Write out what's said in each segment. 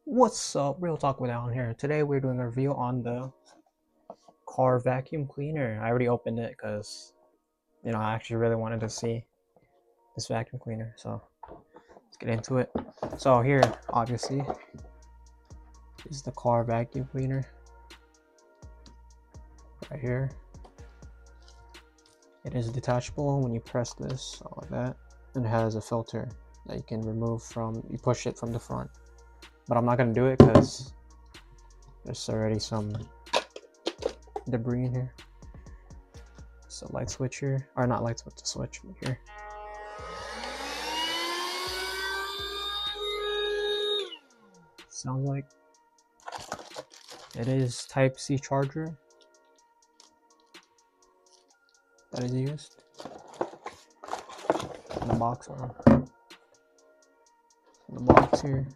What's up, Real Talk with Alan here. Today we're doing a review on the car vacuum cleaner. I already opened it because, I actually really wanted to see this vacuum cleaner. So let's get into it. So here, obviously, is the car vacuum cleaner. Right here. It is detachable when you press this, like that. And it has a filter that you can remove you push it from the front. But I'm not going to do it because there's already some debris in here. So light switch here, or not light switch, the switch here. Sounds like it is Type-C charger that is used in the box. In the box here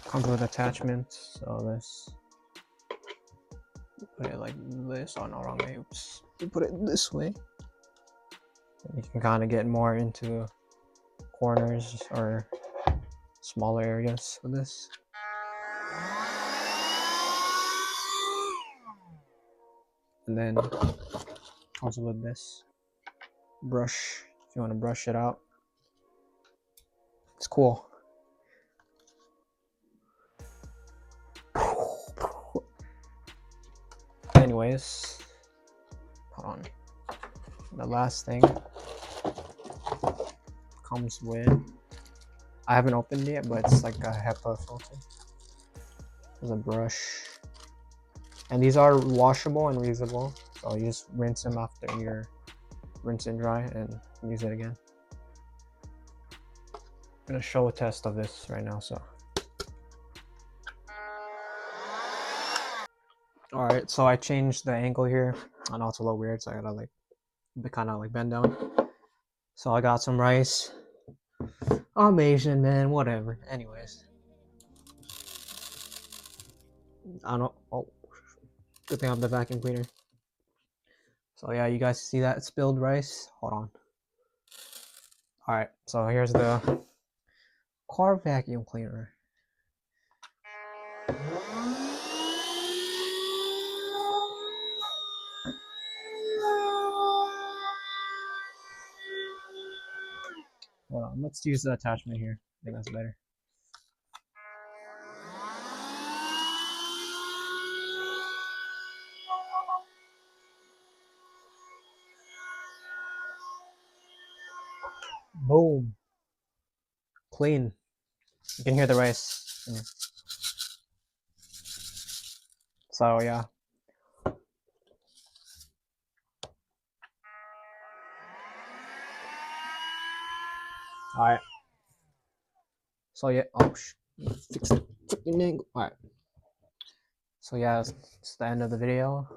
comes with attachments. So this, put it like this. Oh no, wrong way. Oops. You put it this way. And you can kind of get more into corners or smaller areas with this. And then comes with this brush if you want to brush it out. It's cool. Anyways, hold on. The last thing comes with, I haven't opened it yet, but it's like a HEPA filter. There's a brush, and these are washable and reusable, so you just rinse them after your rinse and dry and use it again. I'm gonna show a test of this right now. So all right, so I changed the angle here. I know it's a little weird, so I gotta kind of bend down. So I got some rice. I'm Asian, man, whatever. Anyways, I don't. Oh, good thing I have the vacuum cleaner. So yeah, you guys see that spilled rice? Hold on. All right, so here's the car vacuum cleaner. Hold on, let's use the attachment here. I think that's better. Boom. Clean. You can hear the rice. So yeah. Alright. So yeah. Oh, fix it. Freaking angle. Alright. So yeah, it's the end of the video.